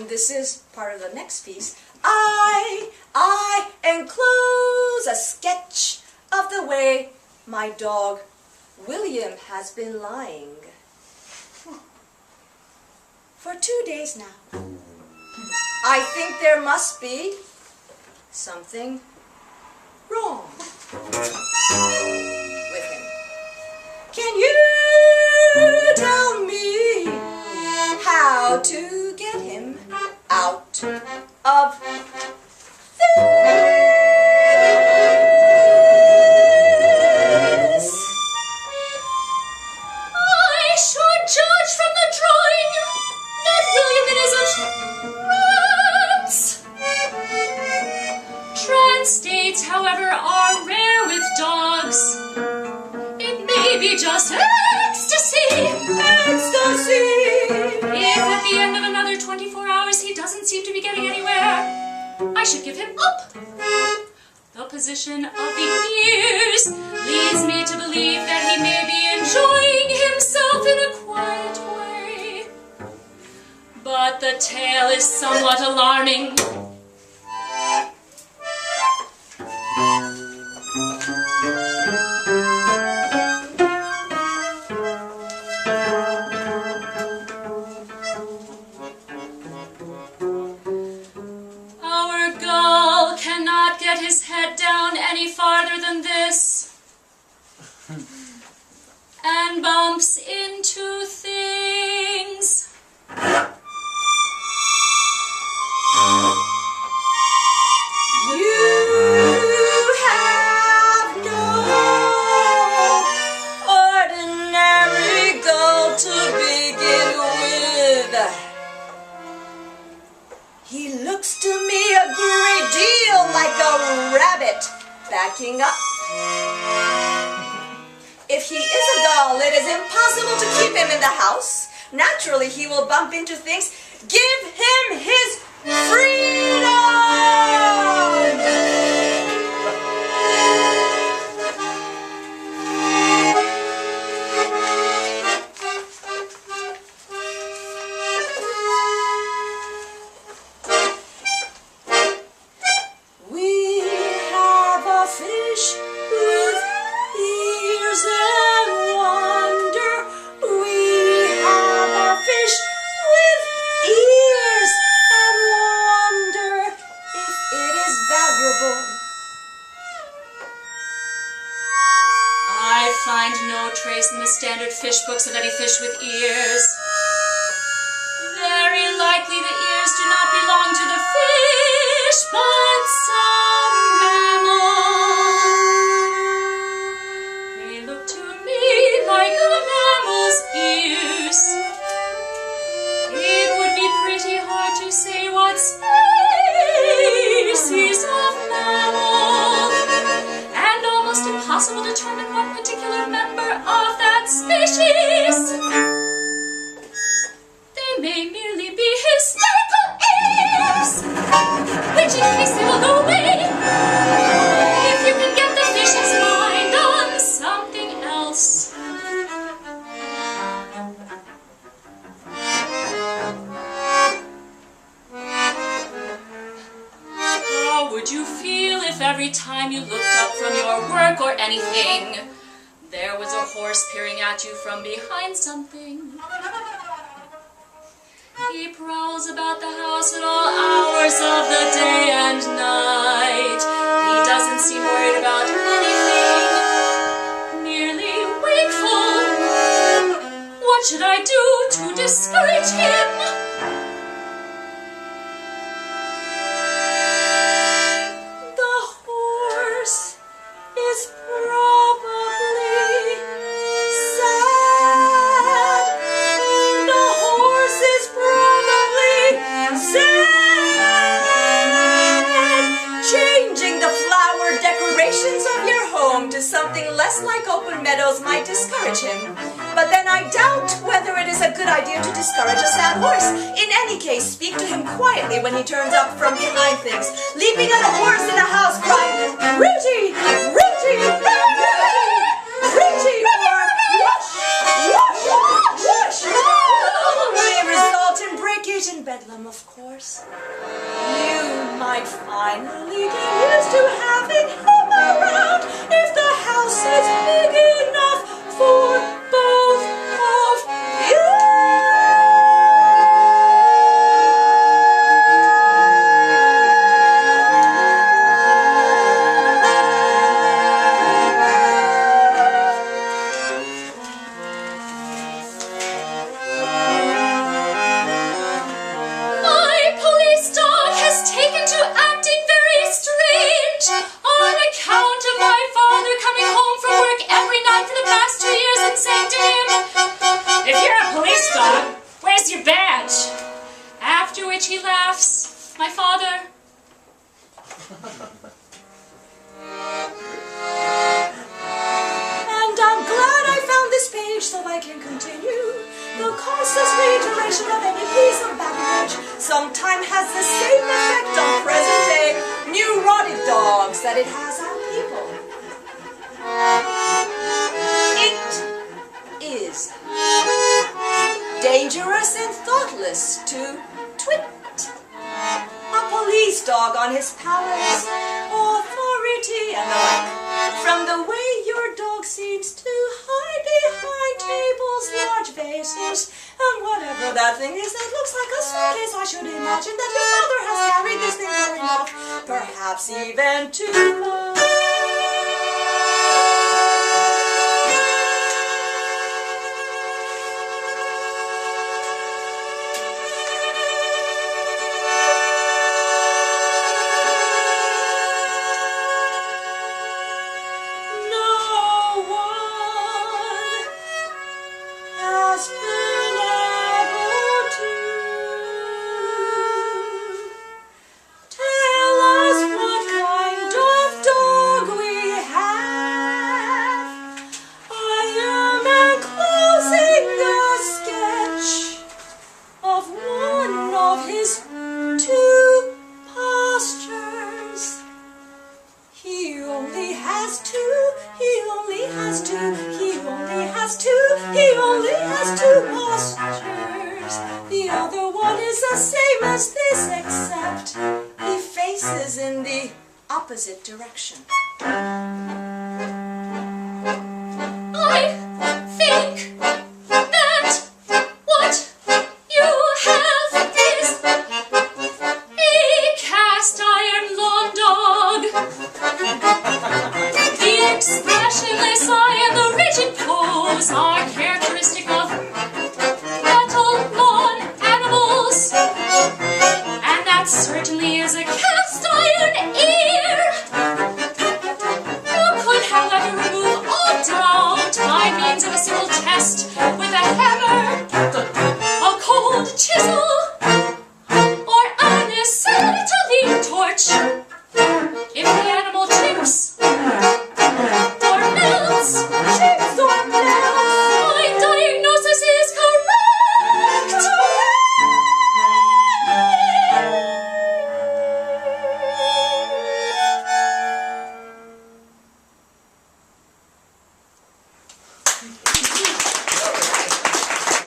and this is part of the next piece, I enclose a sketch of the way my dog William has been lying for 2 days now. I think there must be something wrong with him. Can you tell me how to get him out of this? I should judge from the drawing that William isn't Rhodes. Trance states, however, are rare with dogs. It may be just ecstasy. Ecstasy! If at the end of another 24 hours he doesn't seem to be getting anywhere, I should give him up. The position of the ears leads me to believe that he may be enjoying himself in a quiet way. But the tail is somewhat alarming. Our gull cannot get his head down any farther than this, and bumps into things. You have no ordinary goal to begin with. He looks to me a great deal like a rabbit backing up. If he is a gull, it is impossible to keep him in the house. Naturally, he will bump into things. Give him his freedom! We have a fish with ears and wonder. We have a fish with ears and wonder if it is valuable. I find no trace in the standard fish books of any fish with ears. Very likely the ears do not belong to the fish, but some mammal. They look to me like a mammal's ears. It would be pretty hard to say what species of mammal, and almost impossible to determine what particular member of that species. They may merely be hysterical ears, which in case they will go away if you can get the fish's mind on something else. How would you feel if every time you looked up from your work or anything, there was a horse peering at you from behind something? He prowls about the house at all hours of the day and night. He doesn't seem worried about anything, merely wakeful. What should I do to discourage him? The horse is probably sad. The horse is probably sad. Changing the flower decorations of your home to something less like open meadows might discourage him. But then I doubt whether it is a good idea to discourage a sad horse. In any case, speak to him quietly when he turns up from behind things, leaping at a horse in a house crying, Rooty! Rooty! Rooty! Rooty! Or whoosh! Whoosh! Whoosh! May result in breakage and bed problem, of course. You might finally get used to having him around if the house is big enough for both of you. Taken to acting very strange on account of my father coming home from work every night for the past 2 years and saying to him, "If you're a police dog, where's your badge?" After which he laughs, my father. And I'm glad I found this page so I can continue. The constant reiteration of any piece of baggage sometimes has the same effect on present-day neurotic dogs that it has on people. It is dangerous and thoughtless to twit a police dog on his powers, authority, and the like. From the way your dog seems to hide behind tables, large vases, and whatever that thing is that looks like a suitcase, I should imagine that your father has carried this thing for enough, perhaps even too much. The other one is the same as this, except he faces in the opposite direction.